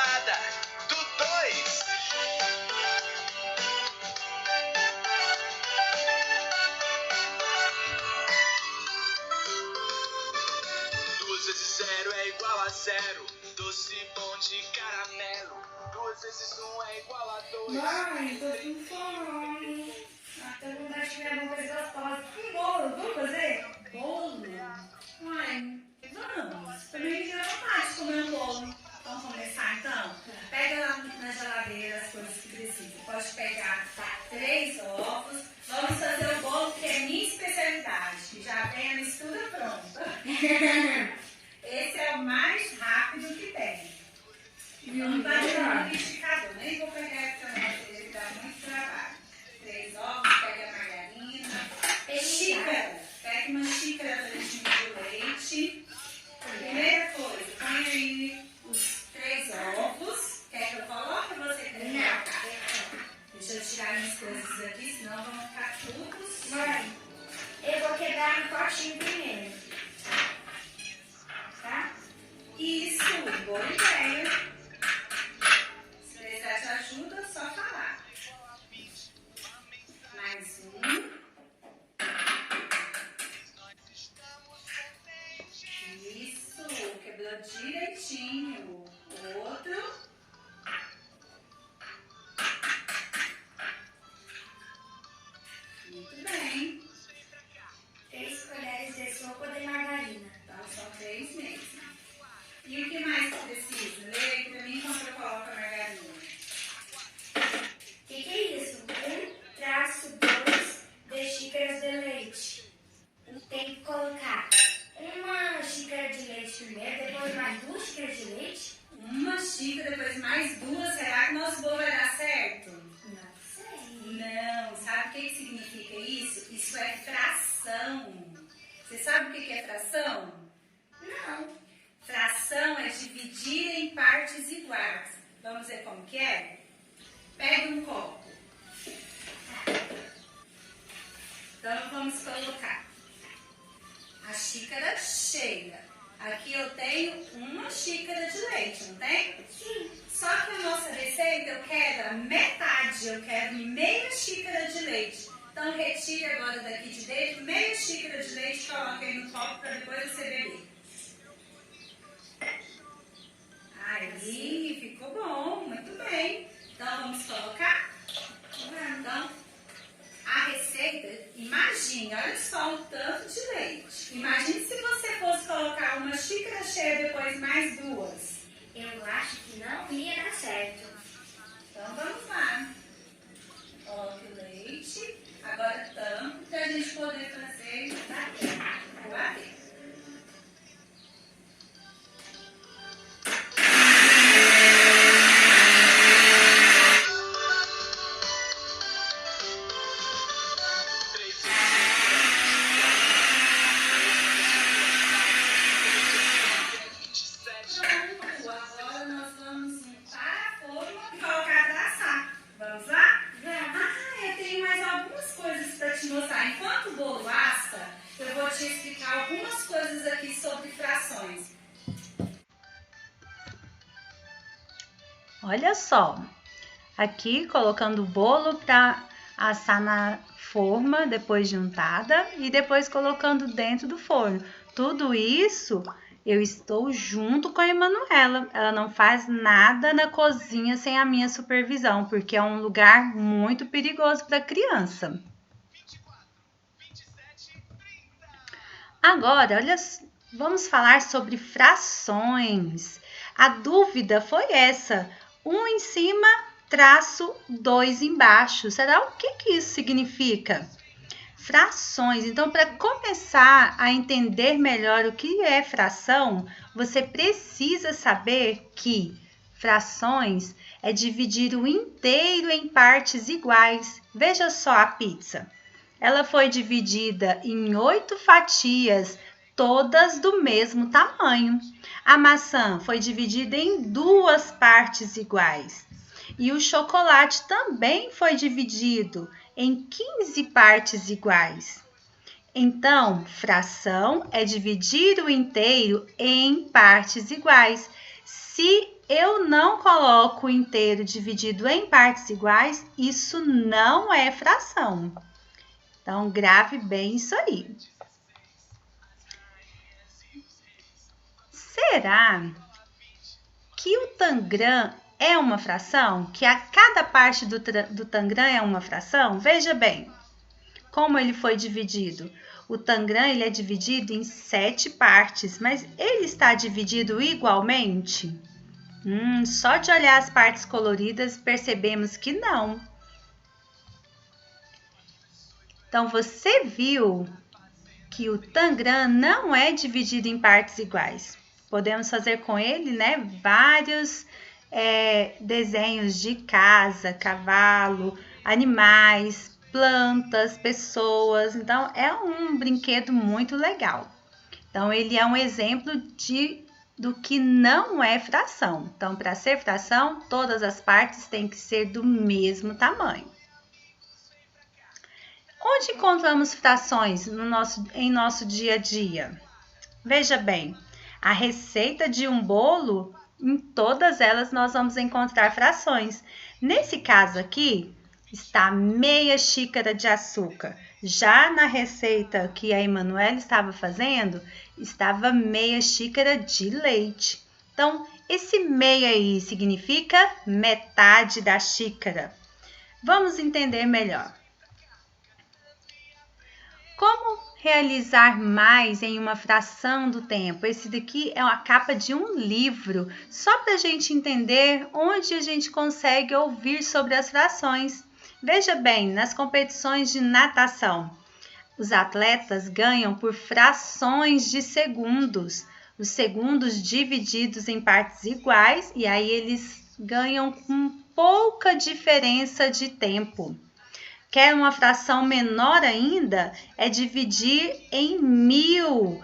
salada do 2. 2 vezes 0 é igual a 0. Doce bom de caramelo. 2 vezes 1 é igual a 2. Mãe, tô com fome. Até vontade de comer alguma coisa gostosa. Um bolo, vamos fazer? Bolo? Mãe, vamos. Também me deu vontade de comer um bolo. Vamos começar então? Pega lá na geladeira as coisas que precisa. Pode pegar 3 ovos. Vamos fazer o bolo que é minha especialidade. Que já vem a mistura pronta. Esse é o mais rápido que tem. Não vai dar um liquidificador. Nem vou pegar essa não, ele dá muito trabalho. 3 ovos, pega a margarina. Xícara. Pega uma xícara de leite. Primeira coisa, põe aí os 3 ovos. Quer que eu coloque ou você quer colocar? Deixa eu tirar minhas coisas aqui, senão vão ficar tudo. Mãe, eu vou quebrar no potinho primeiro. Tá? Isso, boa ideia. Se precisar de ajuda, só falar. Mais um. Isso, quebrou direitinho. Outro. Muito bem. 3 colheres de sopa de margarina. Então, são 3 mesmo. E o que mais que precisa? Lê aí pra mim enquanto eu coloco a margarina. O que é isso? 1/2 de xícaras de leite. Tem que colocar uma xícara de leite primeiro, depois mais 2 xícaras de leite. Uma xícara, depois mais 2. Será que nosso bolo vai dar certo? Não sei. Não. Sabe o que significa isso? Isso é fração. Você sabe o que é fração? Não. Fração é dividir em partes iguais. Vamos ver como que é? Pega um copo. Então, vamos colocar a xícara cheia. Aqui eu tenho uma xícara de leite, não tem? Sim. Só que a nossa receita eu quero a metade, eu quero meia xícara de leite. Então, retire agora daqui de dentro meia xícara de leite e coloque aí no copo para depois você beber. Aí, ficou bom, muito bem. Então, vamos colocar? Então, a receita, imagine, olha só o tanto de leite. Imagine se você fosse colocar uma xícara cheia depois mais 2. Eu acho que não ia dar certo. Então, vamos lá. Coloque o leite. Agora, tampa para a gente poder fazer o bater. Agora nós vamos limpar a forma e colocar para assar. Vamos lá? Eu tenho mais algumas coisas para te mostrar. Enquanto o bolo assa, eu vou te explicar algumas coisas aqui sobre frações. Olha só, aqui colocando o bolo para assar na forma, depois de untada e depois colocando dentro do forno. Tudo isso eu estou junto com a Emanuela. Ela não faz nada na cozinha sem a minha supervisão, porque é um lugar muito perigoso para criança. Agora, olha, vamos falar sobre frações. A dúvida foi essa: 1 em cima, traço 2 embaixo. Será o que isso significa? Frações. Então, para começar a entender melhor o que é fração, você precisa saber que frações é dividir o inteiro em partes iguais. Veja só a pizza. Ela foi dividida em 8 fatias, todas do mesmo tamanho. A maçã foi dividida em 2 partes iguais. E o chocolate também foi dividido em 15 partes iguais. Então, fração é dividir o inteiro em partes iguais. Se eu não coloco o inteiro dividido em partes iguais, isso não é fração. Então, grave bem isso aí. Será que o tangram é uma fração? Que a cada parte do tangram é uma fração? Veja bem como ele foi dividido. O tangram ele é dividido em 7 partes, mas ele está dividido igualmente? Só de olhar as partes coloridas percebemos que não. Então, você viu que o tangram não é dividido em partes iguais. Podemos fazer com ele, né, vários desenhos de casa, cavalo, animais, plantas, pessoas. Então, é um brinquedo muito legal. Então, ele é um exemplo do que não é fração. Então, para ser fração, todas as partes têm que ser do mesmo tamanho. Onde encontramos frações em nosso dia a dia? Veja bem, a receita de um bolo, em todas elas nós vamos encontrar frações. Nesse caso aqui, está meia xícara de açúcar. Já na receita que a Emanuela estava fazendo, estava meia xícara de leite. Então, esse meia aí significa metade da xícara. Vamos entender melhor. Como realizar mais em uma fração do tempo? Esse daqui é a capa de um livro, só para a gente entender onde a gente consegue ouvir sobre as frações. Veja bem, nas competições de natação, os atletas ganham por frações de segundos. Os segundos divididos em partes iguais e aí eles ganham com pouca diferença de tempo. Quer uma fração menor ainda? É dividir em 1000.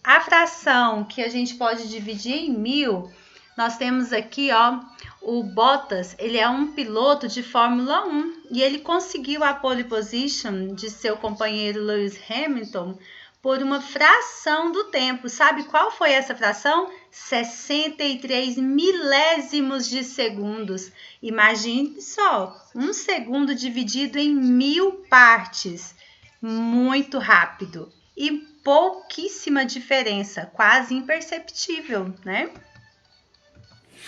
A fração que a gente pode dividir em 1000, nós temos aqui, ó, o Bottas, ele é um piloto de Fórmula 1 e ele conseguiu a pole position de seu companheiro Lewis Hamilton por uma fração do tempo. Sabe qual foi essa fração? 63 milésimos de segundos. Imagine só, um segundo dividido em 1000 partes. Muito rápido e pouquíssima diferença, quase imperceptível, né?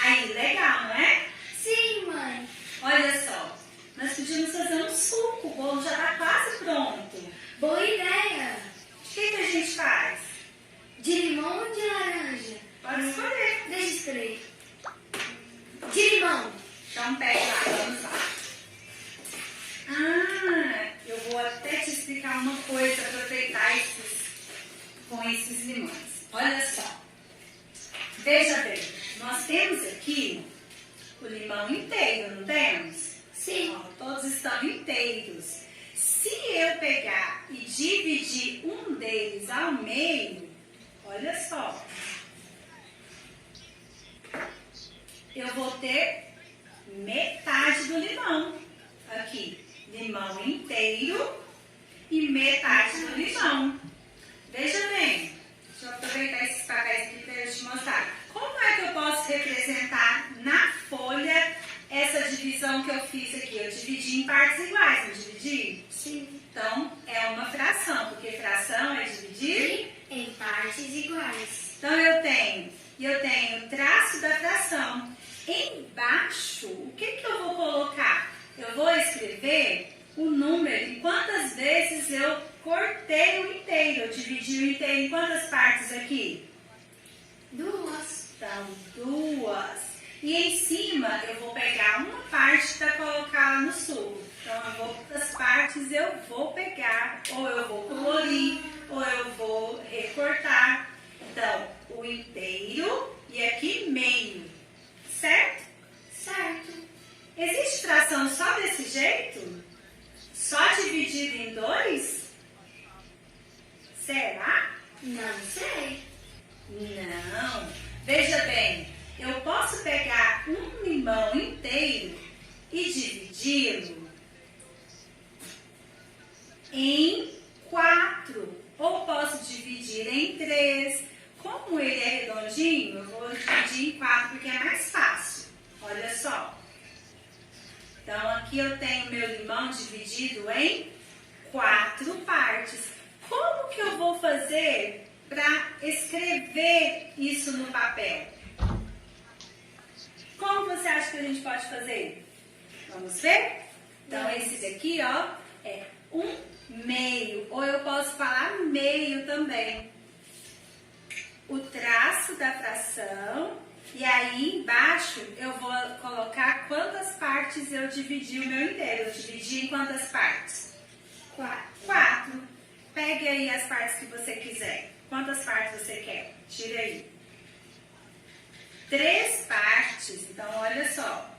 Aí, legal, não é? Sim, mãe. Olha só, nós podíamos fazer um suco, o bolo já está quase pronto. Boa ideia. O que a gente faz? De limão ou de laranja? Pode escolher. Deixa eu escolher. De limão. Então pega lá, vamos lá. Eu vou até te explicar uma coisa, aproveitar com esses limões. Olha só. Veja bem, nós temos aqui o limão inteiro, não temos? Sim. Ó, todos estão inteiros. Se eu pegar e dividir um deles ao meio, olha só, eu vou ter metade do limão aqui. Limão inteiro e metade do limão. Veja bem, deixa eu aproveitar esses papéis aqui para eu te mostrar. Como é que eu posso representar na folha essa divisão que eu fiz aqui? Eu dividi em partes iguais, não dividi? Sim. Então, é uma fração, porque fração é dividir em partes iguais. Então, eu tenho o traço da fração. Embaixo, o que eu vou colocar? Eu vou escrever o número e quantas vezes eu cortei o inteiro. Eu dividi o inteiro em quantas partes aqui? 2. Então, 2. E em cima eu vou pegar uma parte para colocar lá no sul. Então, as partes eu vou pegar, ou eu vou colorir, ou eu vou recortar. Então, o inteiro e aqui meio. Certo? Certo. Existe fração só desse jeito? Só dividido em 2? Será? Não sei. Não. Veja bem, eu posso pegar um limão inteiro e dividi-lo em 4. Ou posso dividir em 3. Como ele é redondinho, eu vou dividir dividir em 4 porque é mais fácil. Olha só. Então, aqui eu tenho meu limão dividido em 4 partes. Como que eu vou fazer para escrever isso no papel? Como você acha que a gente pode fazer? Vamos ver? Então, esse daqui, ó, é 1/2. Ou eu posso falar meio também. O traço da fração. E aí, embaixo, eu vou colocar quantas partes eu dividi o meu inteiro. Eu dividi em quantas partes? 4. Pegue aí as partes que você quiser. Quantas partes você quer? Tira aí. 3 partes. Então, olha só.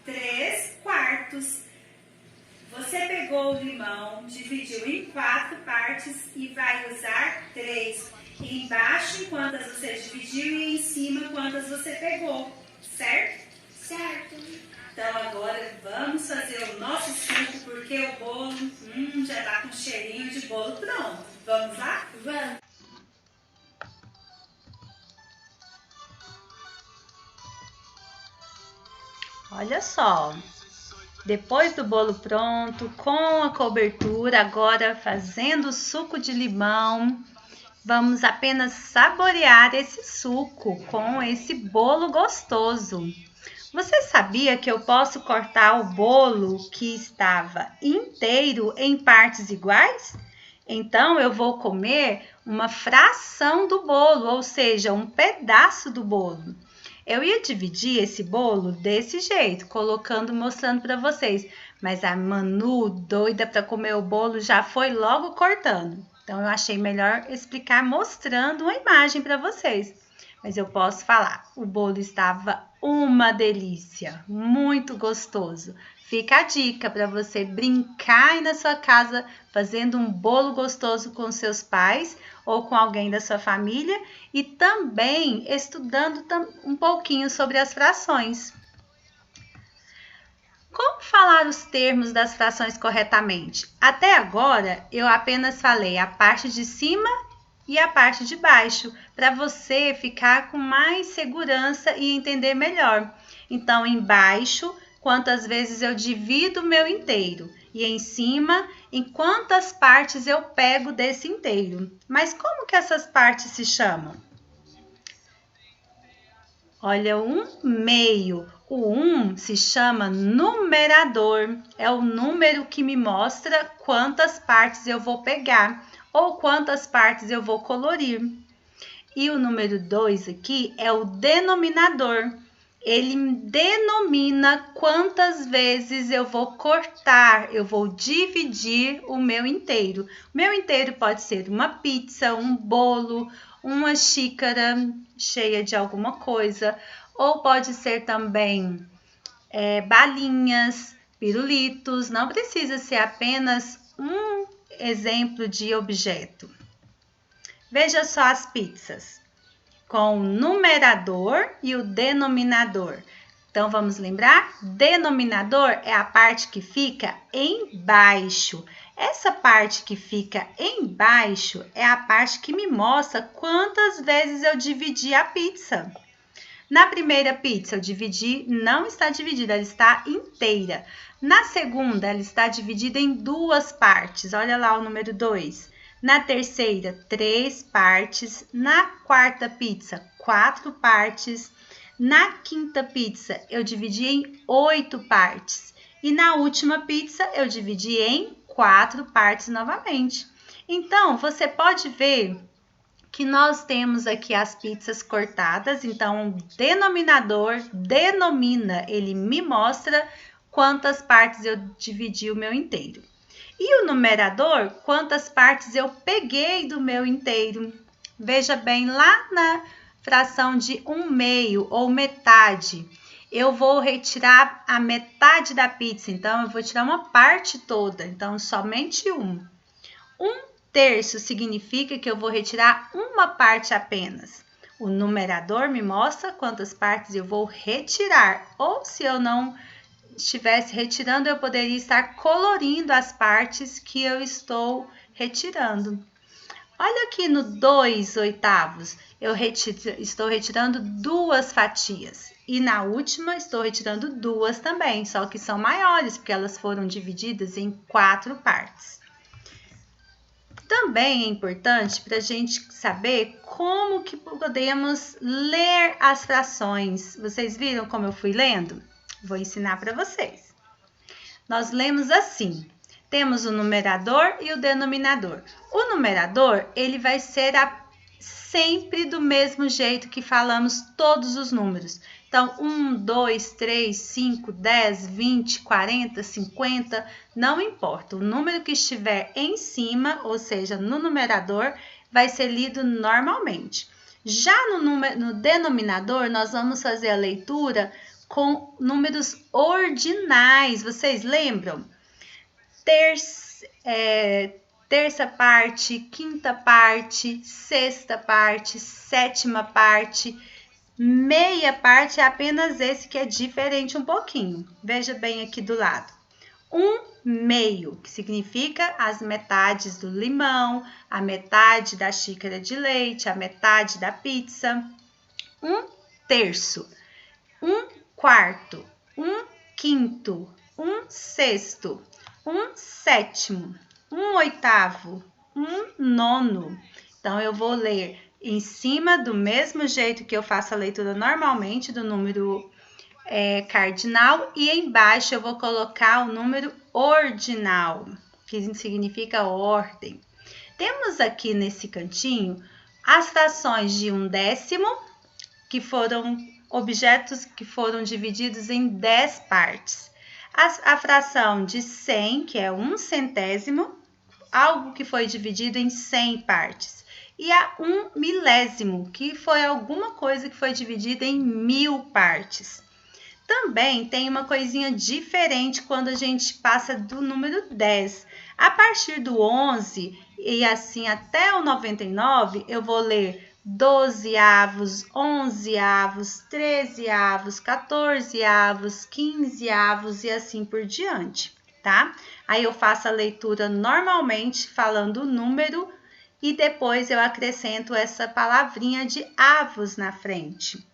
3/4. Você pegou o limão, dividiu em 4 partes e vai usar 3. Embaixo, quantas você dividiu e em cima, quantas você pegou. Certo? Certo. Então, agora vamos fazer o nosso suco, porque o bolo já tá com cheirinho de bolo pronto. Vamos lá? Vamos. Olha só, depois do bolo pronto, com a cobertura, agora fazendo o suco de limão, vamos apenas saborear esse suco com esse bolo gostoso. Você sabia que eu posso cortar o bolo que estava inteiro em partes iguais? Então, eu vou comer uma fração do bolo, ou seja, um pedaço do bolo. Eu ia dividir esse bolo desse jeito, mostrando para vocês. Mas a Manu, doida para comer o bolo, já foi logo cortando. Então, eu achei melhor explicar mostrando uma imagem para vocês. Mas eu posso falar, o bolo estava uma delícia, muito gostoso. Fica a dica para você brincar aí na sua casa fazendo um bolo gostoso com seus pais ou com alguém da sua família e também estudando um pouquinho sobre as frações. Como falar os termos das frações corretamente? Até agora, eu apenas falei a parte de cima e a parte de baixo, para você ficar com mais segurança e entender melhor. Então, embaixo, quantas vezes eu divido o meu inteiro. E em cima, em quantas partes eu pego desse inteiro. Mas como que essas partes se chamam? Olha, 1/2. O 1 se chama numerador. É o número que me mostra quantas partes eu vou pegar ou quantas partes eu vou colorir. E o número 2 aqui é o denominador. Ele denomina quantas vezes eu vou cortar, eu vou dividir o meu inteiro. O meu inteiro pode ser uma pizza, um bolo, uma xícara cheia de alguma coisa, ou pode ser também balinhas, pirulitos, não precisa ser apenas um exemplo de objeto. Veja só as pizzas, com o numerador e o denominador. Então, vamos lembrar? Denominador é a parte que fica embaixo. Essa parte que fica embaixo é a parte que me mostra quantas vezes eu dividi a pizza. Na primeira pizza eu dividi, não está dividida, ela está inteira. Na segunda, ela está dividida em 2 partes. Olha lá o número 2. Na terceira, 3 partes. Na quarta pizza, 4 partes. Na quinta pizza, eu dividi em 8 partes. E na última pizza, eu dividi em 4 partes novamente. Então, você pode ver que nós temos aqui as pizzas cortadas. Então, o denominador denomina, ele me mostra quantas partes eu dividi o meu inteiro. E o numerador, quantas partes eu peguei do meu inteiro. Veja bem, lá na fração de 1/2 ou metade, eu vou retirar a metade da pizza. Então, eu vou tirar uma parte toda. Então, somente 1. 1/3 significa que eu vou retirar uma parte apenas. O numerador me mostra quantas partes eu vou retirar. Ou se eu não estivesse retirando, eu poderia estar colorindo as partes que eu estou retirando. Olha aqui no 2/8, eu estou retirando 2 fatias. E na última, estou retirando 2 também, só que são maiores, porque elas foram divididas em 4 partes. Também é importante para a gente saber como que podemos ler as frações. Vocês viram como eu fui lendo? Vou ensinar para vocês. Nós lemos assim. Temos o numerador e o denominador. O numerador, ele vai ser sempre do mesmo jeito que falamos todos os números. Então, 1, 2, 3, 5, 10, 20, 40, 50, não importa. O número que estiver em cima, ou seja, no numerador, vai ser lido normalmente. Já no denominador, nós vamos fazer a leitura com números ordinais. Vocês lembram? Terça parte, quinta parte, sexta parte, sétima parte, meia parte é apenas esse que é diferente um pouquinho. Veja bem aqui do lado. 1/2, que significa as metades do limão, a metade da xícara de leite, a metade da pizza. 1/3, 1/4, 1/5, 1/6, 1/7, 1/8, 1/9. Então, eu vou ler em cima do mesmo jeito que eu faço a leitura normalmente do número cardinal e embaixo eu vou colocar o número ordinal, que significa ordem. Temos aqui nesse cantinho as frações de 1/10, que foram objetos que foram divididos em 10 partes. A fração de 100, que é 1/100, algo que foi dividido em 100 partes. E a 1/1000, que foi alguma coisa que foi dividida em 1000 partes. Também tem uma coisinha diferente quando a gente passa do número 10. A partir do 11 e assim até o 99, eu vou ler 12avos, 11avos, 13avos, 14avos, 15avos e assim por diante, tá? Aí eu faço a leitura normalmente falando o número e depois eu acrescento essa palavrinha de avos na frente.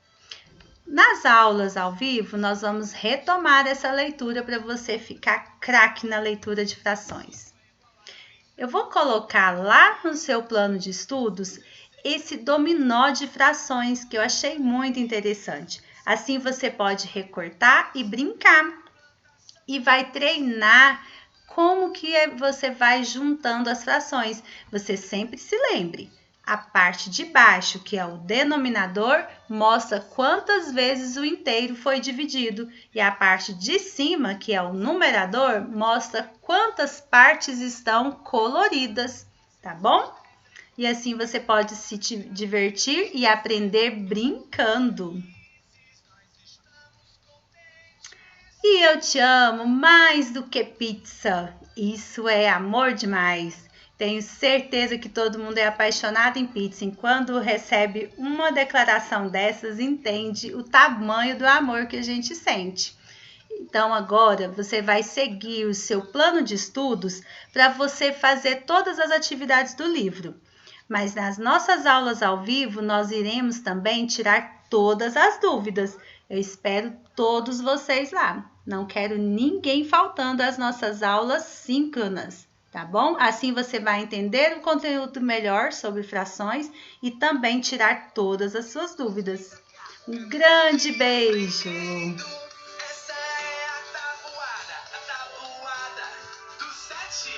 Nas aulas ao vivo, nós vamos retomar essa leitura para você ficar craque na leitura de frações. Eu vou colocar lá no seu plano de estudos esse dominó de frações que eu achei muito interessante. Assim você pode recortar e brincar. E vai treinar como que você vai juntando as frações. Você sempre se lembre. A parte de baixo, que é o denominador, mostra quantas vezes o inteiro foi dividido. E a parte de cima, que é o numerador, mostra quantas partes estão coloridas, tá bom? E assim você pode se divertir e aprender brincando. E eu te amo mais do que pizza. Isso é amor demais. Tenho certeza que todo mundo é apaixonado em pizza e quando recebe uma declaração dessas, entende o tamanho do amor que a gente sente. Então, agora você vai seguir o seu plano de estudos para você fazer todas as atividades do livro. Mas nas nossas aulas ao vivo, nós iremos também tirar todas as dúvidas. Eu espero todos vocês lá. Não quero ninguém faltando às nossas aulas síncronas. Tá bom? Assim você vai entender o conteúdo melhor sobre frações e também tirar todas as suas dúvidas. Um grande beijo!